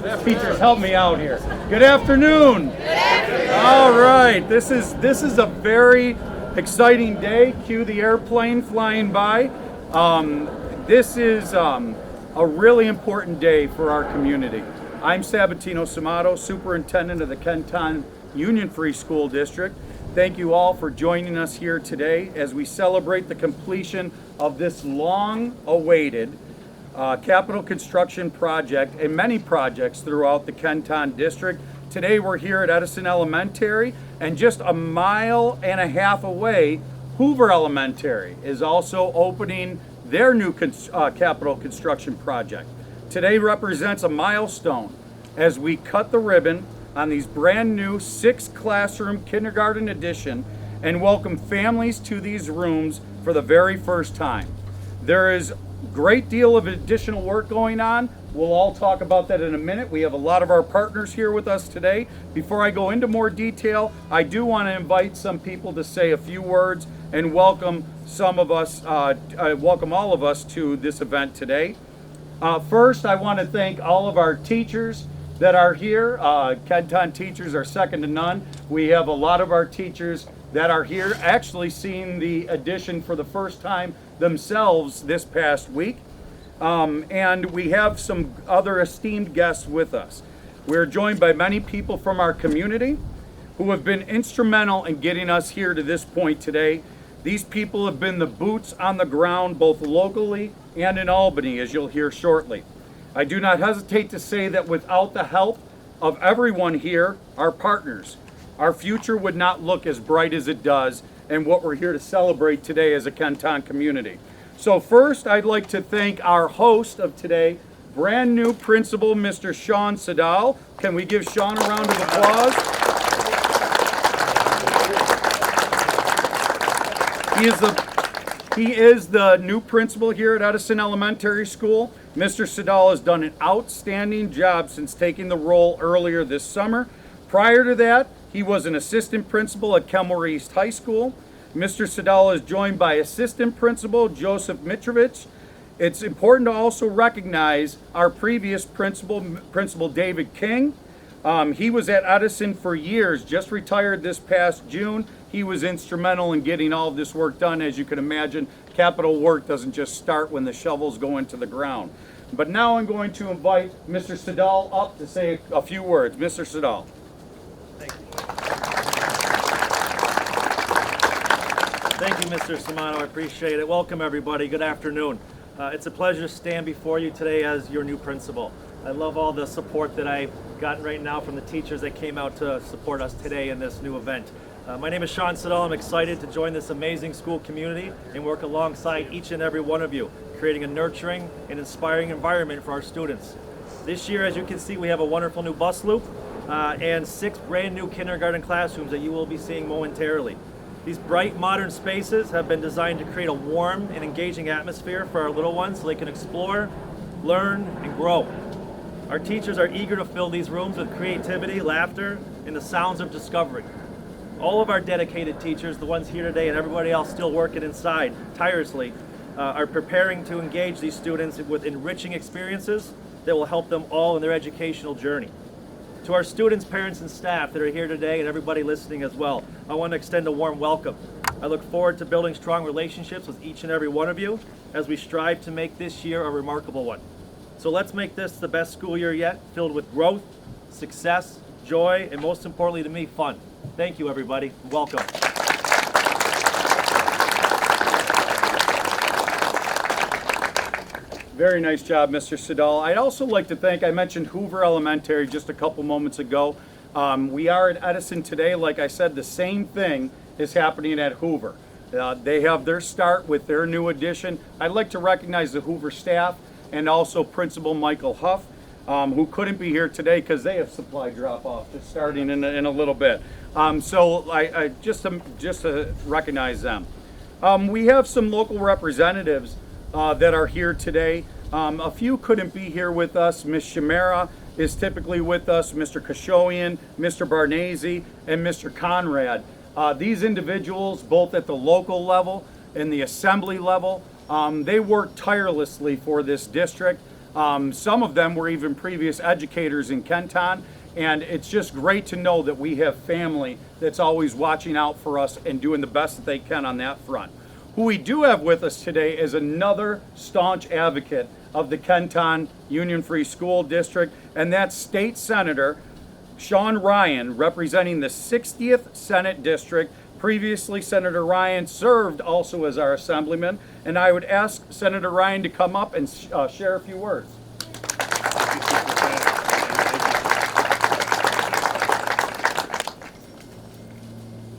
Teachers, help me out here. Good afternoon. Good afternoon. All right, this is a very exciting day. Cue the airplane flying by. This is a really important day for our community. I'm Sabatino Samato, Superintendent of the Kenton Union Free School District. Thank you all for joining us here today as we celebrate the completion of this long-awaited capital construction project and many projects throughout the Kenton District. Today we're here at Edison Elementary, and just a mile and a half away, Hoover Elementary is also opening their new capital construction project. Today represents a milestone as we cut the ribbon on these brand new 6-classroom kindergarten addition and welcome families to these rooms for the very first time. There is a great deal of additional work going on. We'll all talk about that in a minute. We have a lot of our partners here with us today. Before I go into more detail, I do want to invite some people to say a few words and welcome some of us, welcome all of us to this event today. First, I want to thank all of our teachers that are here. Kenton teachers are second to none. We have a lot of our teachers that are here actually seeing the addition for the first time themselves this past week. And we have some other esteemed guests with us. We're joined by many people from our community who have been instrumental in getting us here to this point today. These people have been the boots on the ground both locally and in Albany, as you'll hear shortly. I do not hesitate to say that without the help of everyone here, our partners, our future would not look as bright as it does, and what we're here to celebrate today as a Kenton community. So first, I'd like to thank our host of today, brand new principal, Mr. Sean Siddall. Can we give Sean a round of applause? He is the new principal here at Edison Elementary School. Mr. Siddall has done an outstanding job since taking the role earlier this summer. Prior to that, he was an assistant principal at Kenmore East High School. Mr. Siddall is joined by assistant principal Joseph Mitrovich. It's important to also recognize our previous Principal David King. He was at Edison for years, just retired this past June. He was instrumental in getting all of this work done. As you can imagine, capital work doesn't just start when the shovels go into the ground. But now I'm going to invite Mr. Siddall up to say a few words. Mr. Siddall. Thank you. Thank you, Mr. Samato. I appreciate it. Welcome, everybody. Good afternoon. It's a pleasure to stand before you today as your new principal. I love all the support that I've gotten right now from the teachers that came out to support us today in this new event. My name is Sean Siddall. I'm excited to join this amazing school community and work alongside each and every one of you, creating a nurturing and inspiring environment for our students. This year, as you can see, we have a wonderful new bus loop and 6 brand new kindergarten classrooms that you will be seeing momentarily. These bright modern spaces have been designed to create a warm and engaging atmosphere for our little ones so they can explore, learn, and grow. Our teachers are eager to fill these rooms with creativity, laughter, and the sounds of discovery. All of our dedicated teachers, the ones here today and everybody else still working inside tirelessly, are preparing to engage these students with enriching experiences that will help them all in their educational journey. To our students, parents, and staff that are here today and everybody listening as well, I want to extend a warm welcome. I look forward to building strong relationships with each and every one of you as we strive to make this year a remarkable one. So let's make this the best school year yet, filled with growth, success, joy, and most importantly to me, fun. Thank you, everybody. Welcome. Very nice job, Mr. Siddall. I'd also like to thank, I mentioned Hoover Elementary just a couple moments ago. We are at Edison today. Like I said, the same thing is happening at Hoover. They have their start with their new addition. I'd like to recognize the Hoover staff and also Principal Michael Huff, who couldn't be here today because they have supply drop-off just starting in a little bit. So I just to recognize them. We have some local representatives that are here today. A few couldn't be here with us. Ms. Shamara is typically with us, Mr. Kashoian, Mr. Barnese, and Mr. Conrad. These individuals, both at the local level and the assembly level, they work tirelessly for this district. Some of them were even previous educators in Kenton, and it's just great to know that we have family that's always watching out for us and doing the best that they can on that front. Who we do have with us today is another staunch advocate of the Kenton Union Free School District, and that's State Senator Sean Ryan, representing the 60th Senate District. Previously, Senator Ryan served also as our assemblyman, and I would ask Senator Ryan to come up and share a few words.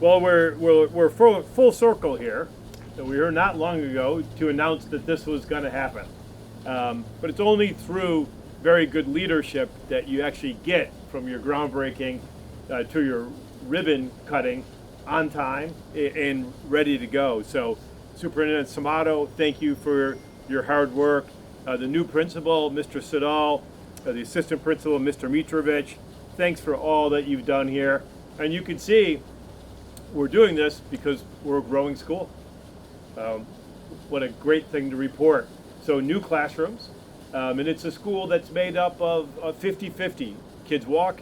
Well, we're full circle here. We were here not long ago to announce that this was going to happen. But it's only through very good leadership that you actually get from your groundbreaking to your ribbon cutting on time and ready to go. So Superintendent Samato, thank you for your hard work. The new principal, Mr. Siddall, the assistant principal, Mr. Mitrovic, thanks for all that you've done here. And you can see we're doing this because we're a growing school. What a great thing to report. So new classrooms, and it's a school that's made up of 50-50. Kids walk,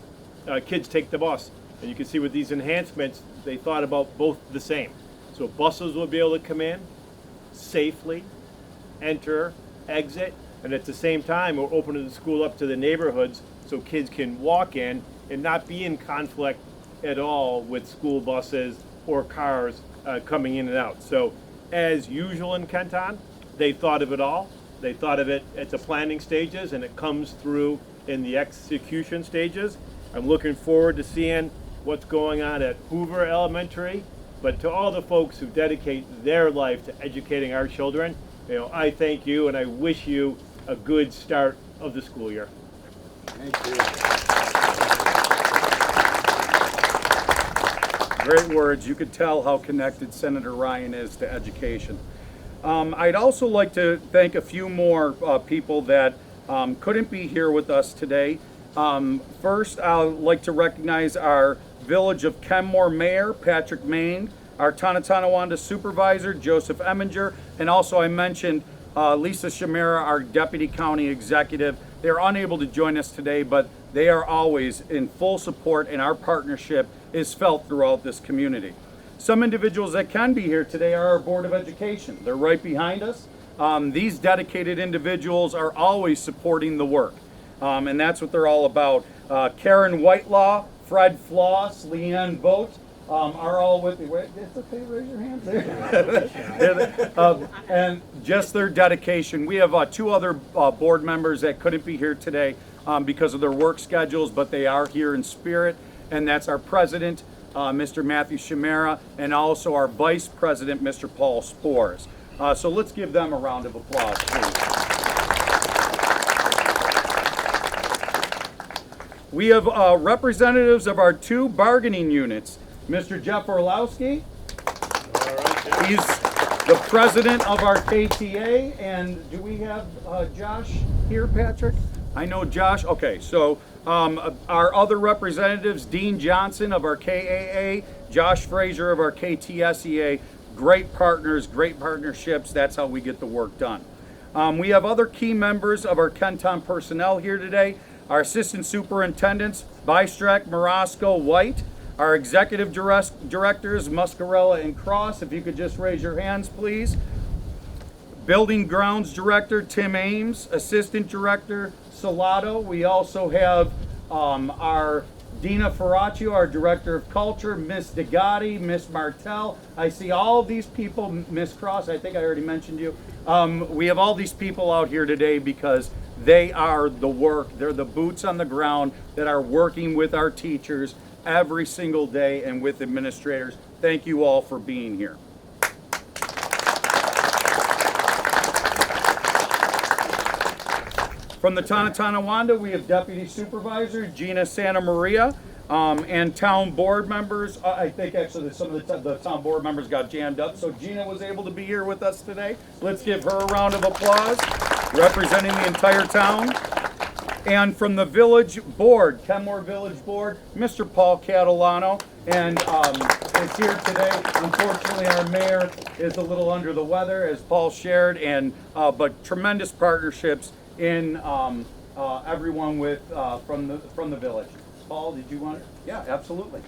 kids take the bus. And you can see with these enhancements, they thought about both the same. So buses will be able to come in safely, enter, exit, and at the same time, we're opening the school up to the neighborhoods so kids can walk in and not be in conflict at all with school buses or cars coming in and out. So as usual in Kenton, they thought of it all. They thought of it at the planning stages, and it comes through in the execution stages. I'm looking forward to seeing what's going on at Hoover Elementary, but to all the folks who dedicate their life to educating our children, I thank you and I wish you a good start of the school year. Thank you. Great words. You could tell how connected Senator Ryan is to education. I'd also like to thank a few more people that couldn't be here with us today. First, I'd like to recognize our Village of Kenmore Mayor, Patrick Main, our Tonawanda Supervisor, Joseph Eminger, and also I mentioned Lisa Shamera, our Deputy County Executive. They're unable to join us today, but they are always in full support, and our partnership is felt throughout this community. Some individuals that can be here today are our Board of Education. They're right behind us. These dedicated individuals are always supporting the work, and that's what they're all about. Karen Whitelaw, Fred Floss, Leanne Vogt are all with me. Wait, it's okay, raise your hands there. And just their dedication. We have two other board members that couldn't be here today because of their work schedules, but they are here in spirit, and that's our president, Mr. Matthew Shamera, and also our vice president, Mr. Paul Spores. So let's give them a round of applause, please. We have representatives of our two bargaining units. Mr. Jeff Orlowski, he's the president of our KTA, and do we have Josh here, Patrick? I know Josh. Okay, so our other representatives, Dean Johnson of our KAA, Josh Frazier of our KTSEA, great partners, great partnerships. That's how we get the work done. We have other key members of our Kenton personnel here today. Our assistant superintendents, Bystrack, Morosco, White. Our executive directors, Muscarella and Cross. If you could just raise your hands, please. Building grounds director, Tim Ames. Assistant director, Salato. We also have our Dina Ferraccio, our director of culture, Miss Degatti, Miss Martell. I see all these people, Miss Cross, I think I already mentioned you. We have all these people out here today because they are the work. They're the boots on the ground that are working with our teachers every single day and with administrators. Thank you all for being here. From the Tonawanda, we have Deputy Supervisor Gina Santa Maria and town board members. I think actually some of the town board members got jammed up, so Gina was able to be here with us today. Let's give her a round of applause, representing the entire town. And from the village board, Kenmore Village Board, Mr. Paul Catalano, and is here today. Unfortunately, our mayor is a little under the weather, as Paul shared, and but tremendous partnerships in everyone with from the village. Paul, did you want it? Yeah, absolutely.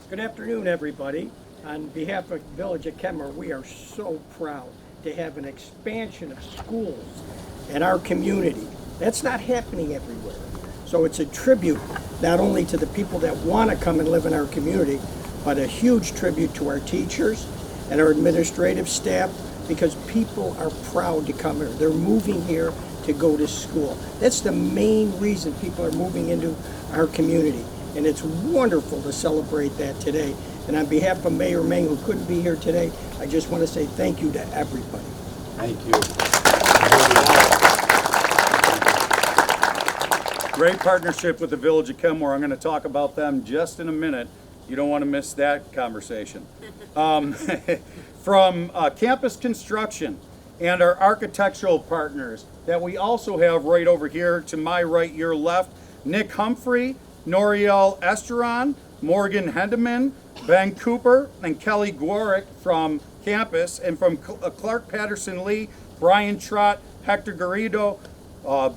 Good afternoon, everybody. On behalf of the Village of Kenmore, we are so proud to have an expansion of schools in our community. That's not happening everywhere. So it's a tribute not only to the people that want to come and live in our community, but a huge tribute to our teachers and our administrative staff, because people are proud to come here. They're moving here to go to school. That's the main reason people are moving into our community. And it's wonderful to celebrate that today. And on behalf of Mayor Meng, who couldn't be here today, I just want to say thank you to everybody. Thank you. Great partnership with the Village of Kenmore. I'm going to talk about them just in a minute. You don't want to miss that conversation. From campus construction and our architectural partners that we also have right over here to my right, your left, Nick Humphrey, Noriel Esteron, Morgan Hendeman, Ben Cooper, and Kelly Gwarick from campus, and from Clark Patterson Lee, Brian Trott, Hector Garrido,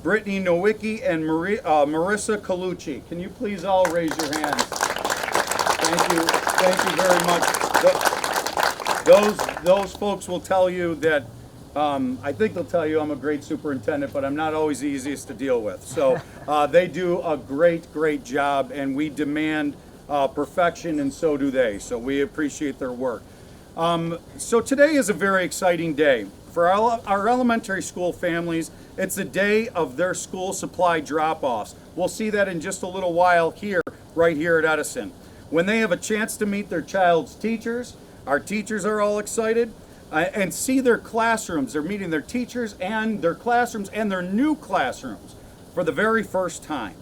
Brittany Nowicki, and Marissa Colucci. Can you please all raise your hands? Thank you very much. Those folks will tell you that, I think they'll tell you I'm a great superintendent, but I'm not always the easiest to deal with. So they do a great job, and we demand perfection, and so do they. So we appreciate their work. So today is a very exciting day. For our elementary school families, it's the day of their school supply drop-offs. We'll see that in just a little while here, right here at Edison. When they have a chance to meet their child's teachers, our teachers are all excited, and see their classrooms. They're meeting their teachers and their classrooms and their new classrooms for the very first time.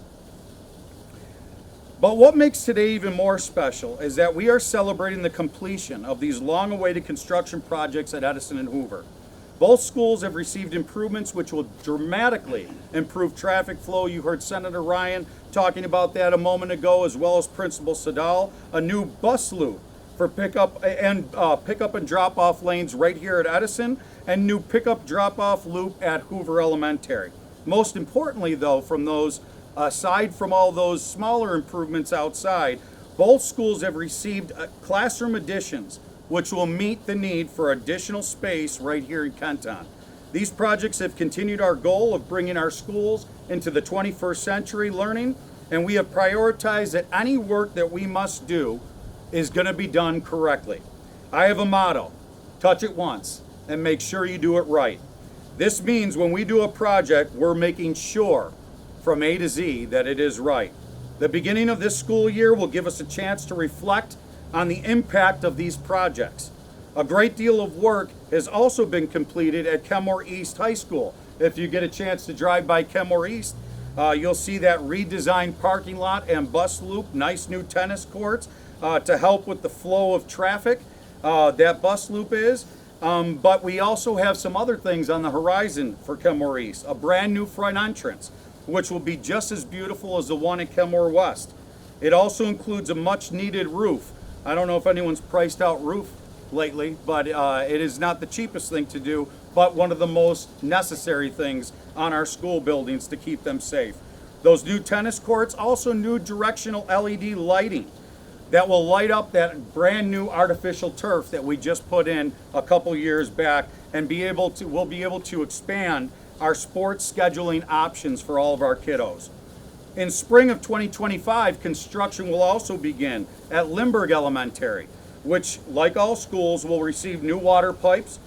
But what makes today even more special is that we are celebrating the completion of these long-awaited construction projects at Edison and Hoover. Both schools have received improvements which will dramatically improve traffic flow. You heard Senator Ryan talking about that a moment ago, as well as Principal Sadal. A new bus loop for pickup and drop-off lanes right here at Edison, and new pickup drop-off loop at Hoover Elementary. Most importantly, though, from those, aside from all those smaller improvements outside, both schools have received classroom additions, which will meet the need for additional space right here in Kenton. These projects have continued our goal of bringing our schools into the 21st century learning, and we have prioritized that any work that we must do is going to be done correctly. I have a motto: touch it once and make sure you do it right. This means when we do a project, we're making sure from A to Z that it is right. The beginning of this school year will give us a chance to reflect on the impact of these projects. A great deal of work has also been completed at Kenmore East High School. If you get a chance to drive by Kenmore East, you'll see that redesigned parking lot and bus loop, nice new tennis courts to help with the flow of traffic. That bus loop is. But we also have some other things on the horizon for Kenmore East. A brand new front entrance, which will be just as beautiful as the one at Kenmore West. It also includes a much needed roof. I don't know if anyone's priced out roof lately, but it is not the cheapest thing to do, but one of the most necessary things on our school buildings to keep them safe. Those new tennis courts, also new directional LED lighting that will light up that brand new artificial turf that we just put in a couple years back, and we'll be able to expand our sports scheduling options for all of our kiddos. In spring of 2025, construction will also begin at Lindbergh Elementary, which, like all schools, will receive new water pipes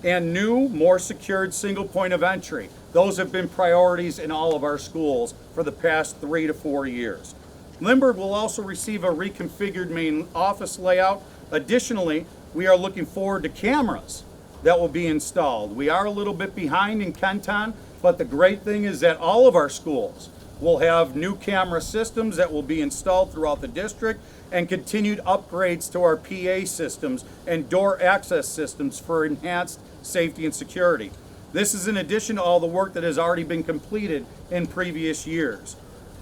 and new, more secured single point of entry. Those have been priorities in all of our schools for the past 3 to 4 years. Lindbergh will also receive a reconfigured main office layout. Additionally, we are looking forward to cameras that will be installed. We are a little bit behind in Kenton, but the great thing is that all of our schools will have new camera systems that will be installed throughout the district, and continued upgrades to our PA systems and door access systems for enhanced safety and security. This is in addition to all the work that has already been completed in previous years.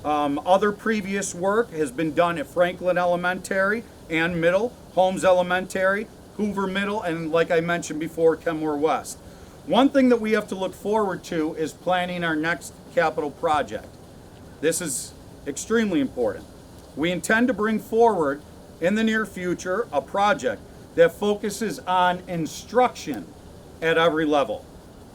Other previous work has been done at Franklin Elementary and Middle, Holmes Elementary, Hoover Middle, and like I mentioned before, Kenmore West. One thing that we have to look forward to is planning our next capital project. This is extremely important. We intend to bring forward in the near future a project that focuses on instruction at every level.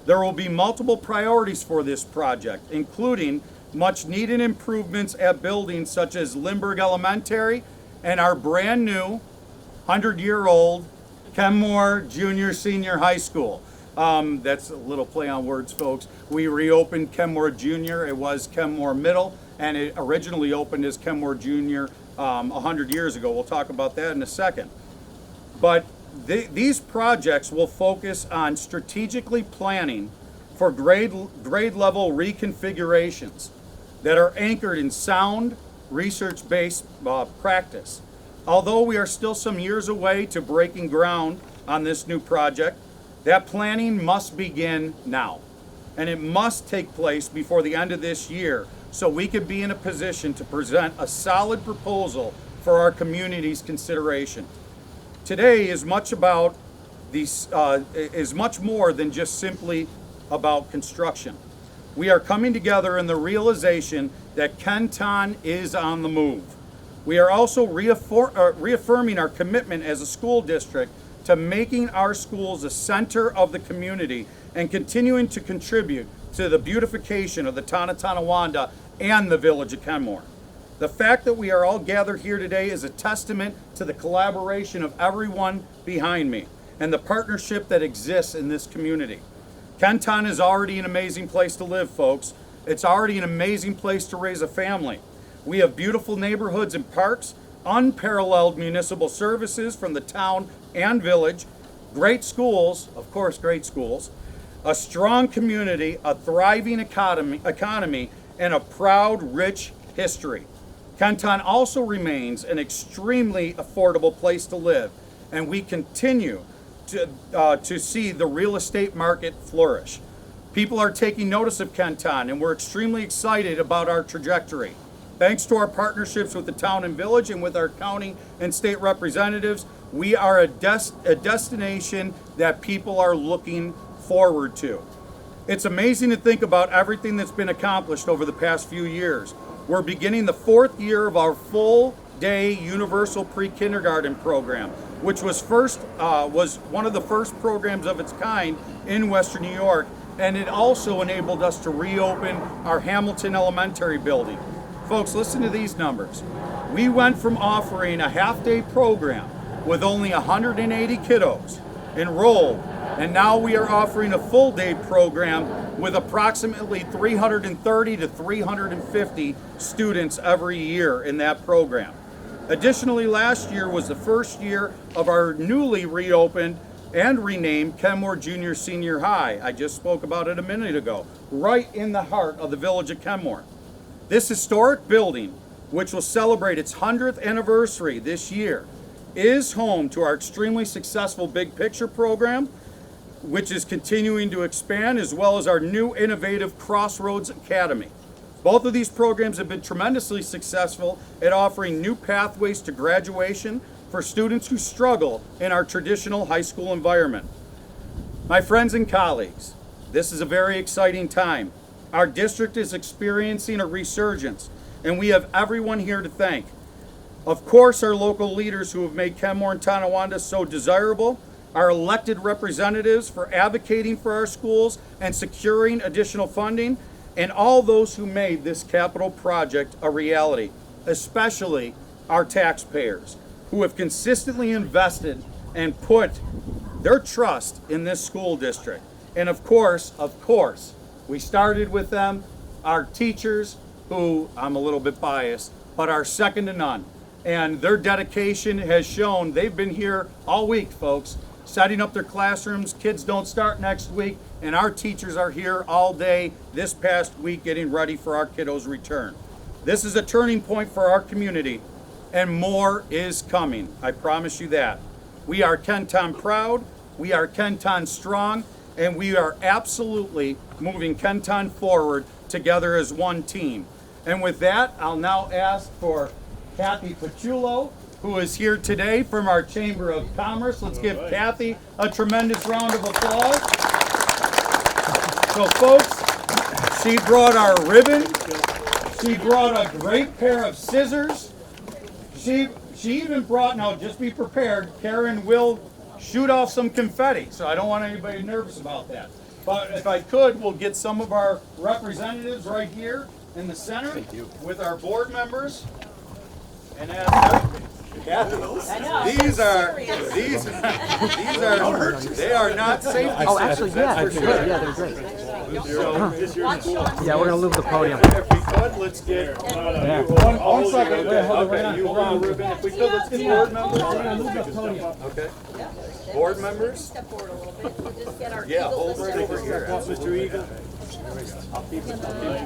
There will be multiple priorities for this project, including much needed improvements at buildings such as Lindbergh Elementary and our brand new 100-year-old Kenmore Junior Senior High School. That's a little play on words, folks. We reopened Kenmore Junior. It was Kenmore Middle, and it originally opened as Kenmore Junior 100 years ago. We'll talk about that in a second. But these projects will focus on strategically planning for grade level reconfigurations that are anchored in sound, research-based practice. Although we are still some years away to breaking ground on this new project, that planning must begin now. And it must take place before the end of this year so we could be in a position to present a solid proposal for our community's consideration. Today is much about is much more than just simply about construction. We are coming together in the realization that Kenton is on the move. We are also reaffirming our commitment as a school district to making our schools a center of the community and continuing to contribute to the beautification of the town of Tonawanda and the village of Kenmore. The fact that we are all gathered here today is a testament to the collaboration of everyone behind me and the partnership that exists in this community. Kenton is already an amazing place to live, folks. It's already an amazing place to raise a family. We have beautiful neighborhoods and parks, unparalleled municipal services from the town and village, great schools, of course, great schools, a strong community, a thriving economy, and a proud, rich history. Kenton also remains an extremely affordable place to live, and we continue to see the real estate market flourish. People are taking notice of Kenton, and we're extremely excited about our trajectory. Thanks to our partnerships with the town and village and with our county and state representatives, we are a destination that people are looking forward to. It's amazing to think about everything that's been accomplished over the past few years. We're beginning the 4th year of our full-day universal pre-kindergarten program, which was one of the first programs of its kind in Western New York, and it also enabled us to reopen our Hamilton Elementary building. Folks, listen to these numbers. We went from offering a half-day program with only 180 kiddos enrolled, and now we are offering a full-day program with approximately 330 to 350 students every year in that program. Additionally, last year was the first year of our newly reopened and renamed Kenmore Junior Senior High. I just spoke about it a minute ago, right in the heart of the village of Kenmore. This historic building, which will celebrate its 100th anniversary this year, is home to our extremely successful Big Picture program, which is continuing to expand, as well as our new innovative Crossroads Academy. Both of these programs have been tremendously successful at offering new pathways to graduation for students who struggle in our traditional high school environment. My friends and colleagues, this is a very exciting time. Our district is experiencing a resurgence, and we have everyone here to thank. Of course, our local leaders who have made Kenmore and Tonawanda so desirable, our elected representatives for advocating for our schools and securing additional funding, and all those who made this capital project a reality, especially our taxpayers, who have consistently invested and put their trust in this school district. And of course, we started with them, our teachers, who, I'm a little bit biased, but are second to none. And their dedication has shown. They've been here all week, folks, setting up their classrooms. Kids don't start next week, and our teachers are here all day this past week getting ready for our kiddos' return. This is a turning point for our community, and more is coming. I promise you that. We are Kenton proud, we are Kenton strong, and we are absolutely moving Kenton forward together as one team. And with that, I'll now ask for Kathy Paciullo, who is here today from our Chamber of Commerce. Let's give Kathy a tremendous round of applause. So folks, she brought our ribbon. She brought a great pair of scissors. She even brought, now just be prepared, Karen will shoot off some confetti, so I don't want anybody nervous about that. But if I could, we'll get some of our representatives right here in the center with our board members. And Kathy, these are, they are not safety. Oh, actually, yeah, that's for sure. yeah, they're great. So, Yeah, we're gonna move the podium. if we could, let's get, one second, wait, hold it right on. You hold the ribbon. If we could, let's get board members. Okay. Board members? Step forward a little bit. We'll just get our Yeah, eagle hold right over here. Mr. Eagle. I'll keep you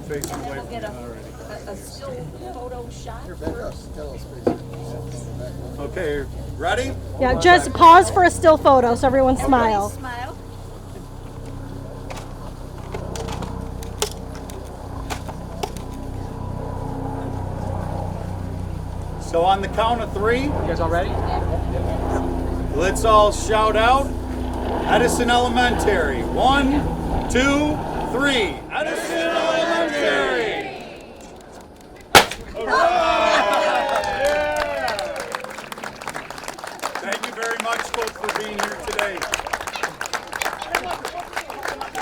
facing away. We'll get a still photo shot first. Okay, ready? Yeah, just pause for a still photo so everyone smiles. Smile. So on the count of three, You guys all ready? let's all shout out Edison Elementary. 1, 2, 3. Edison Elementary! Thank you very much, folks, for being here today.